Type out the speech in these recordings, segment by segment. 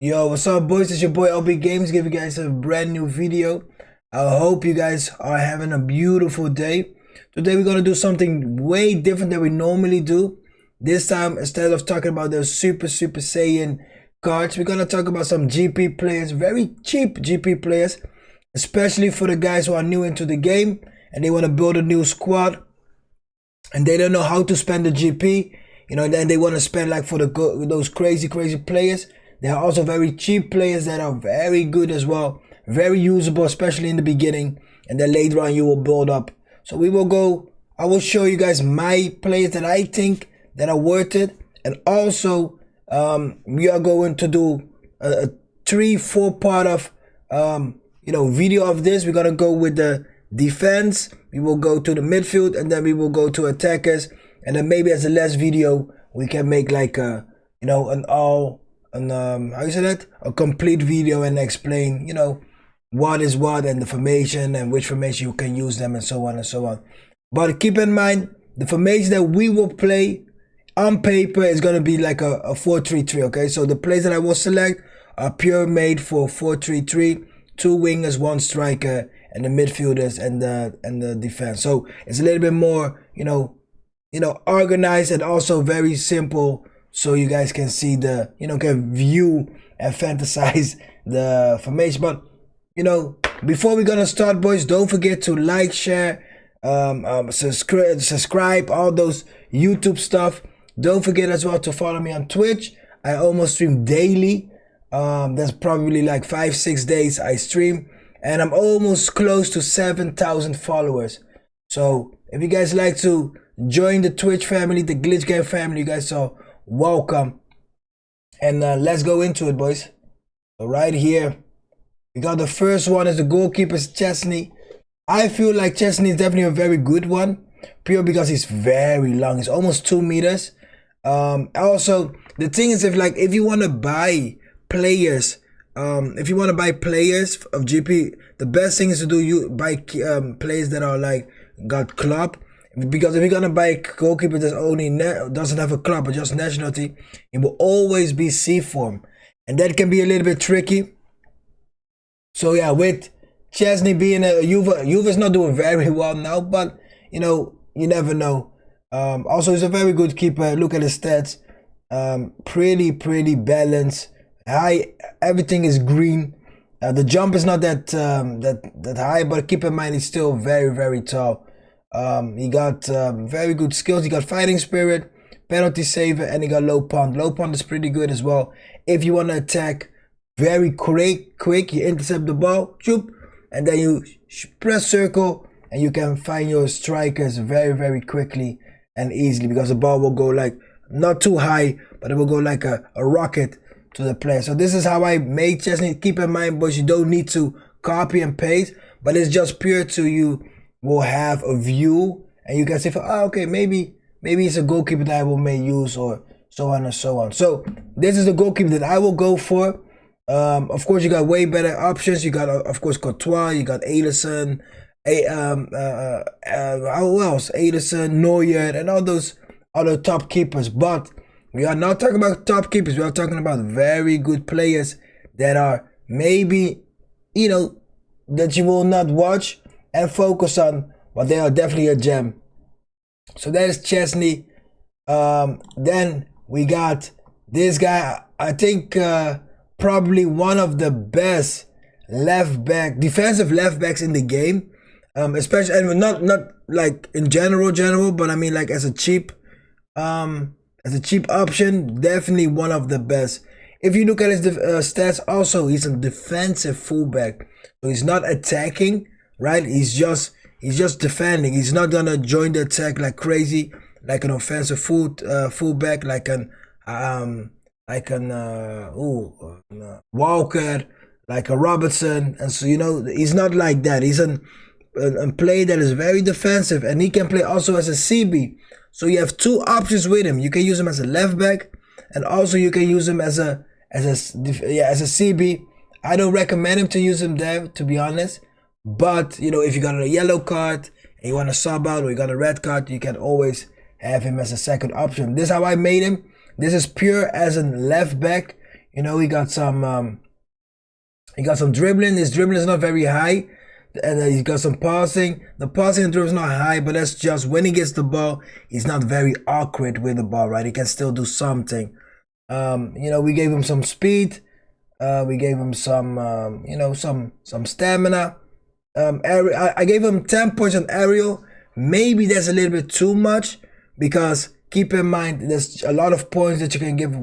Yo, what's up, boys? It's your boy LB Games, giving you guys a brand new video. I hope you guys are having a beautiful day. Today we're gonna do something way different than we normally do. This time, instead of talking about the Super Saiyan cards, we're gonna talk about some GP players, very cheap GP players, especially for the guys who are new into the game and they want to build a new squad and they don't know how to spend the GP. You know, then they want to spend like for those crazy players. There are also very cheap players that are very good as well, very usable, especially in the beginning, and then later on you will build up. So I will show you guys my players that I think that are worth it, and also we are going to do a 3-4 part of video of this. We're gonna go with the defense, we will go to the midfield, and then we will go to attackers, and then maybe as the last video we can make like a a complete video and explain what is what and the formation and which formation you can use them and so on and so on. But keep in mind, the formation that we will play on paper is going to be like a 4-3-3. Okay, so the players that I will select are pure made for 4-3-3, 2 wingers, 1 striker, and the midfielders and the defense. So it's a little bit more organized and also very simple, so you guys can see can view and fantasize the formation. But before we're gonna start, boys, don't forget to like, share, subscribe, all those YouTube stuff. Don't forget as well to follow me on Twitch. I almost stream daily. That's probably like 5-6 days I stream, and I'm almost close to 7,000 followers. So if you guys like to join the Twitch family, the Glitch Game family, you guys are welcome. And let's go into it, boys. So right here we got the first one is the goalkeeper's Chesney. I feel like Chesney is definitely a very good one, pure because he's very long. He's almost 2 meters. Also the thing is, if you want to buy players, of GP, the best thing is to do buy players that are like got club. Because if you're gonna buy a goalkeeper that's only doesn't have a club but just nationality, it will always be C form, and that can be a little bit tricky. So yeah, with Chesney being a Juve is not doing very well now, but you never know. Also, he's a very good keeper. Look at his stats, pretty balanced. Everything is green. The jump is not that high, but keep in mind he's still very tall. He got very good skills. He got fighting spirit, penalty saver, and he got low punt. Low punt is pretty good as well. If you want to attack very quick, you intercept the ball, shoop, and then you press circle, and you can find your strikers very quickly and easily, because the ball will go like not too high, but it will go like a rocket to the player. So this is how I made Chesney. Keep in mind, boys, you don't need to copy and paste, but it's just pure to you will have a view, and you can say, okay, maybe it's a goalkeeper that I may use, or so on and so on. So this is the goalkeeper that I will go for. Of course, you got way better options. You got of course Courtois, you got Ederson, who else? Ederson, Neuer, and all those other top keepers. But we are not talking about top keepers. We are talking about very good players that are maybe that you will not watch and focus on, but they are definitely a gem. So that is Chesney. Then we got this guy. I think probably one of the best defensive left backs in the game, especially, and not like in general, but I mean like as a cheap option, definitely one of the best. If you look at his stats, also he's a defensive fullback, so he's not attacking. Right, he's just defending. He's not gonna join the attack like crazy, like an offensive fullback, like an Walker, like a Robertson, and so he's not like that. He's a player that is very defensive, and he can play also as a CB. So you have 2 options with him. You can use him as a left back, and also you can use him as a CB. I don't recommend him to use him there, to be honest. But if you got a yellow card and you want to sub out, or you got a red card, you can always have him as a second option. This is how I made him. This is pure as a left back. You know, he got some dribbling. His dribbling is not very high. And he's got some passing. The passing and dribbling is not high, but that's just when he gets the ball, he's not very awkward with the ball, right? He can still do something. You know, we gave him some speed. We gave him some, you know, some stamina. I gave him 10 points on aerial. Maybe that's a little bit too much because keep in mind there's a lot of points that you can give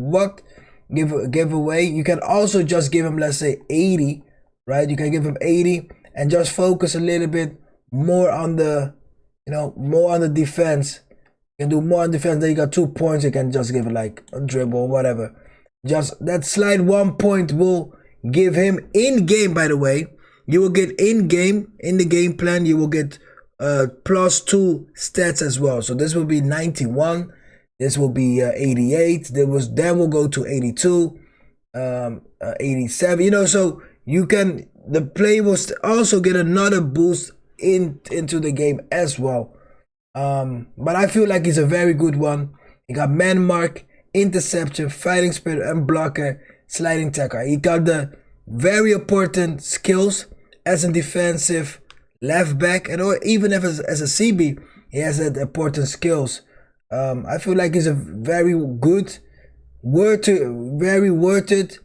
away. You can also just give him, let's say, 80, right? You can give him 80 and just focus a little bit more on the, you know, more on the defense. You can do more on defense. Then you got 2 points. You can just give it like a dribble or whatever. Just that slight 1 point will give him in game, by the way. You will get in game, in the game plan, you will get +2 stats as well. So this will be 91. This will be 88. Then we'll go to 82, 87. You know, so you can, the player will also get another boost into the game as well. But I feel like he's a very good one. He got man mark, interception, fighting spirit, and blocker, sliding tackle. He got the very important skills as a defensive left back, and or even if as a CB, he has that important skills. I feel like he's a very good, very worth it.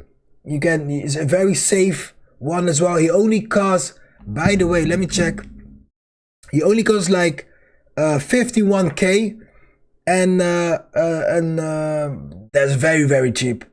He's a very safe one as well. He only costs, by the way, let me check. He only costs like 51k, and that's very, very cheap,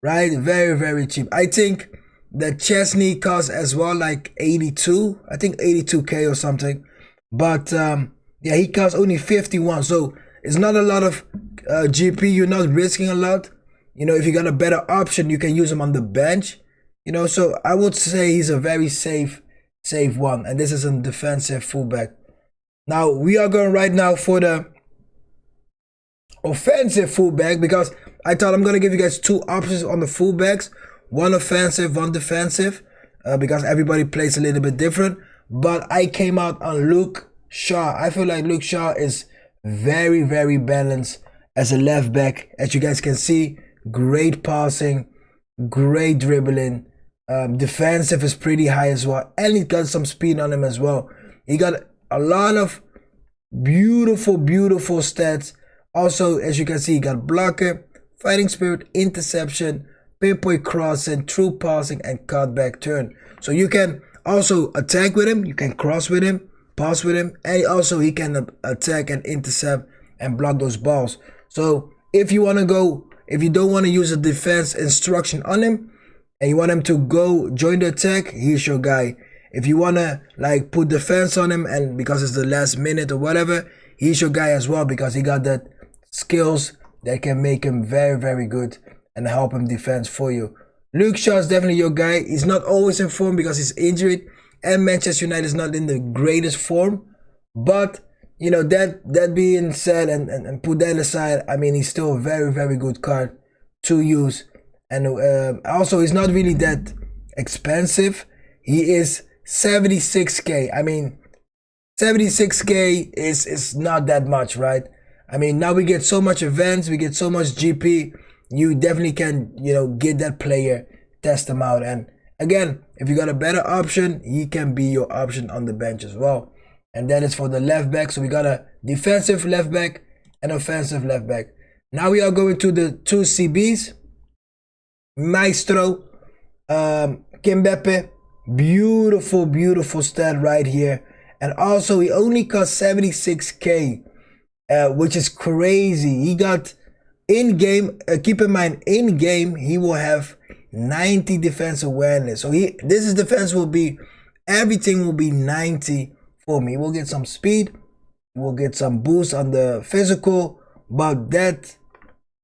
right? Very, very cheap. I think the Chesney costs as well like 82, I think 82k or something. But yeah, he costs only 51, so it's not a lot of GP. You're not risking a lot. You know, if you got a better option, you can use him on the bench. You know, so I would say he's a very safe one, and this is a defensive fullback. Now we are going right now for the offensive fullback, because I thought I'm gonna give you guys 2 options on the fullbacks, one offensive, one defensive, because everybody plays a little bit different. But I came out on Luke Shaw. I feel like Luke Shaw is very, very balanced as a left back. As you guys can see, great passing, great dribbling, defensive is pretty high as well, and he got some speed on him as well. He got a lot of beautiful stats. Also, as you can see, he got blocker, fighting spirit, interception, pinpoint crossing, true passing, and cutback turn. So you can also attack with him, you can cross with him, pass with him, and also he can attack and intercept and block those balls. So if you want to go, if you don't want to use a defense instruction on him and you want him to go join the attack, here's your guy. If you want to like put defense on him and because it's the last minute or whatever, he's your guy as well, because he got that skills that can make him very, very good and help him defense for you. Luke Shaw is definitely your guy. He's not always in form because he's injured, and Manchester United is not in the greatest form. But you know, that being said, and put that aside, I mean, he's still a very, very good card to use. And also, he's not really that expensive. He is 76k. I mean, 76k is not that much, right? I mean, now we get so much events, we get so much GP. You definitely can, you know, get that player, test him out. And again, if you got a better option, he can be your option on the bench as well. And that is for the left back. So we got a defensive left back and offensive left back. Now we are going to the 2 CBs. Maestro, Kimbepe, beautiful stat right here. And also he only cost 76k, which is crazy. He got in-game, keep in mind, in-game, he will have 90 defense awareness. So this defense will be, everything will be 90 for me. We'll get some speed, we'll get some boost on the physical, but that,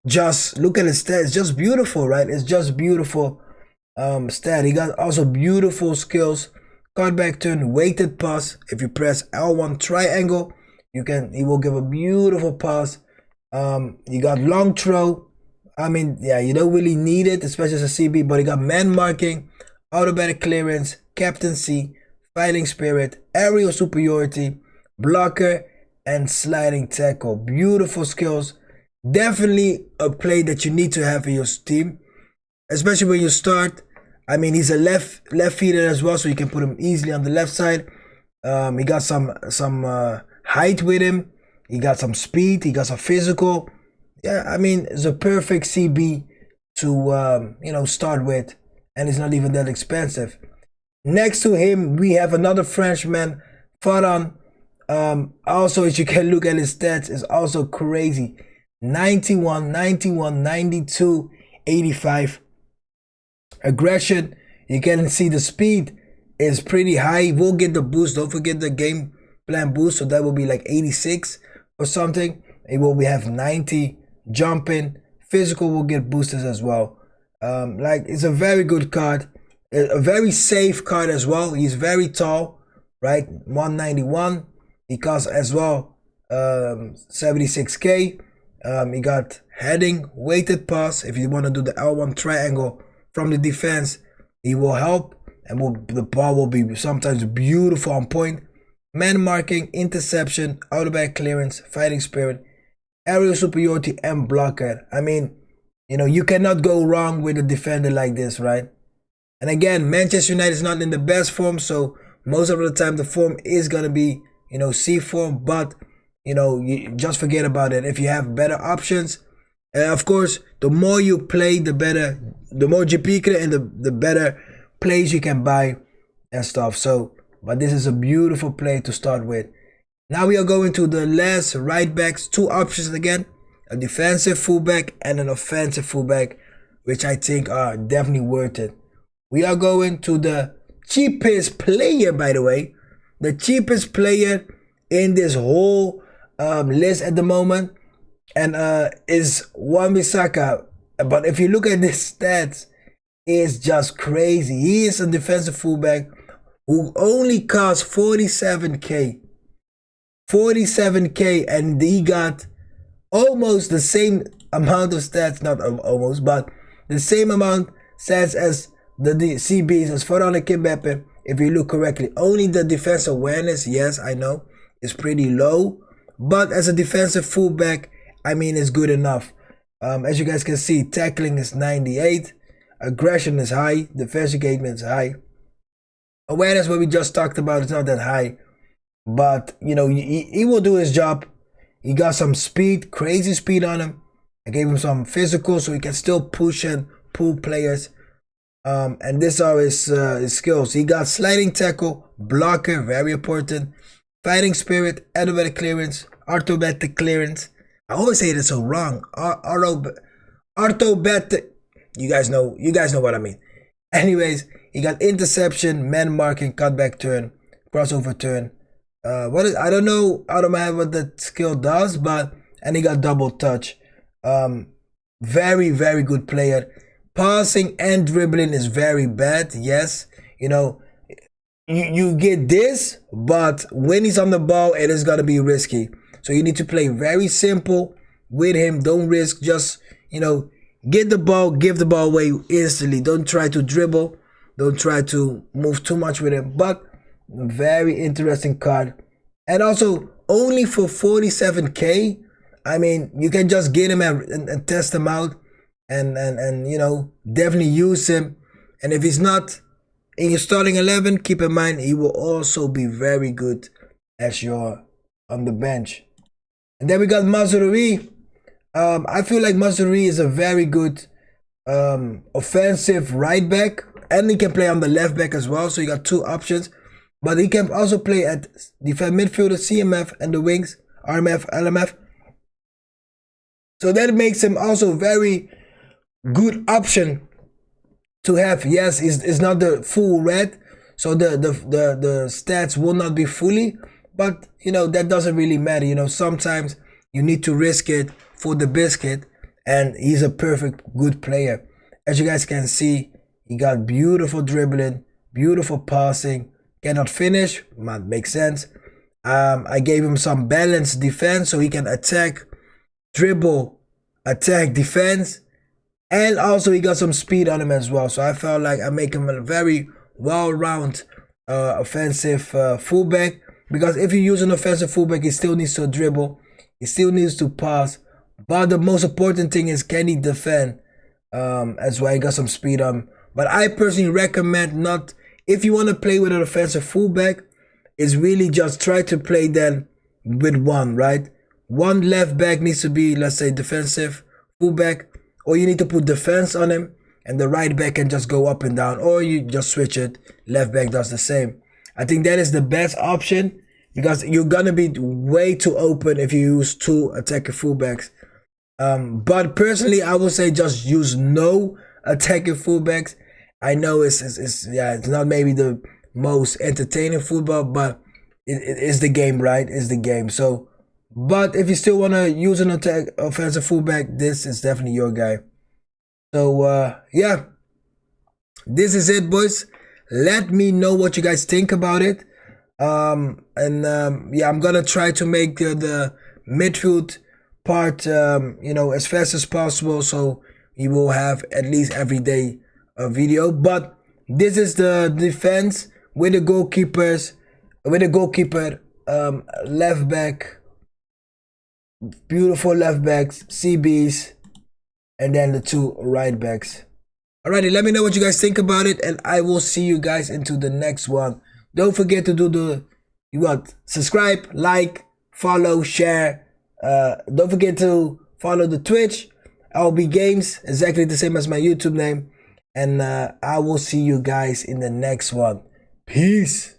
just look at his stats, it's just beautiful, right? It's just beautiful stat. He got also beautiful skills, cutback turn, weighted pass. If you press L1 triangle, he will give a beautiful pass. You got long throw. I mean, yeah, you don't really need it, especially as a CB, but he got man marking, automatic clearance, captaincy, fighting spirit, aerial superiority, blocker, and sliding tackle. Beautiful skills. Definitely a play that you need to have in your team. especially when you start. I mean, he's a left-footed as well, so you can put him easily on the left side. He got some height with him. He got some speed. He got some physical. Yeah, I mean, it's a perfect CB to start with, and it's not even that expensive. Next to him, we have another Frenchman, Faran. Also, as you can look at his stats, is also crazy. 91, 91, 92, 85. Aggression, you can see the speed is pretty high. We'll get the boost. Don't forget the game plan boost, so that will be like 86 or something. It will be have 90 jumping. Physical will get boosted as well. Like, it's a very good card, a very safe card as well. He's very tall, right? 191. He costs as well 76k. He got heading, weighted pass. If you want to do the L1 triangle from the defense, he will help, and the ball will be sometimes beautiful on point. Man marking, interception, out of back clearance, fighting spirit, aerial superiority, and blocker. I mean, you cannot go wrong with a defender like this, right? And again, Manchester United is not in the best form, so most of the time the form is gonna be, C form. But you just forget about it. If you have better options, of course, the more you play, the better, the more GP and the better plays you can buy and stuff. So, but this is a beautiful play to start with. Now we are going to the last right backs, two options again, a defensive fullback and an offensive fullback, which I think are definitely worth it. We are going to the cheapest player, by the way, the cheapest player in this whole list at the moment, and is Wan-Bissaka. But if you look at his stats, it's just crazy. He is a defensive fullback who only costs 47k. 47k, and he got almost the same amount of stats, not almost, but the same amount stats as the CBs, as Varane and Mbappe, if you look correctly. Only the defense awareness, yes, I know, is pretty low, but as a defensive fullback, I mean, it's good enough. As you guys can see, tackling is 98, aggression is high, defensive engagement is high. Awareness, what we just talked about, is not that high, but he will do his job. He got some speed, crazy speed on him. I gave him some physical, so he can still push and pull players. And these are his skills. He got sliding tackle, blocker, very important, fighting spirit, automatic clearance, automatic clearance. I always say it so wrong. Automatic. You guys know what I mean. Anyways, he got interception, man marking, cutback turn, crossover turn. I don't know out of my head what that skill does, and he got double touch. Very, very good player. Passing and dribbling is very bad. Yes, you get this, but when he's on the ball, it is gonna be risky. So you need to play very simple with him. Don't risk. Just get the ball, give the ball away instantly. Don't try to dribble. Don't try to move too much with him. But very interesting card, and also only for 47k. I mean, you can just get him and test him out, and definitely use him. And if he's not in your starting 11, keep in mind he will also be very good as you're on the bench. And then we got Mazraoui. I feel like Mazraoui is a very good offensive right back, and he can play on the left back as well. So you got two options. But he can also play at defense midfielder, CMF, and the wings, RMF, LMF. So that makes him also very good option to have. Yes, it's not the full red, so the stats will not be fully, but that doesn't really matter. Sometimes you need to risk it for the biscuit, and he's a perfect good player. As you guys can see, he got beautiful dribbling, beautiful passing. Cannot finish, might make sense. I gave him some balanced defense, so he can attack, dribble, attack, defense, and also he got some speed on him as well. So I felt like I make him a very well-rounded offensive fullback, because if you use an offensive fullback, he still needs to dribble, he still needs to pass, but the most important thing is, can he defend? as well. He got some speed on. But I personally recommend not, if you want to play with an offensive fullback, is really just try to play then with one, right? One left back needs to be, let's say, defensive fullback, or you need to put defense on him, and the right back can just go up and down, or you just switch it. Left back does the same. I think that is the best option because you're gonna be way too open if you use two attacking fullbacks. But personally, I would say just use no attacking fullbacks. I know it's not maybe the most entertaining football, but it is the game, right? It's the game. So, but if you still want to use an offensive fullback, this is definitely your guy. So, yeah, this is it, boys. Let me know what you guys think about it. Yeah, I'm gonna try to make the midfield part, as fast as possible, so you will have at least every day a video. But this is the defense with the goalkeepers, left back, beautiful left backs, CBs, and then the two right backs. Alrighty, let me know what you guys think about it, and I will see you guys into the next one. Don't forget to do subscribe, like, follow, share. Don't forget to follow the Twitch, LB Games, exactly the same as my YouTube name. And I will see you guys in the next one. Peace.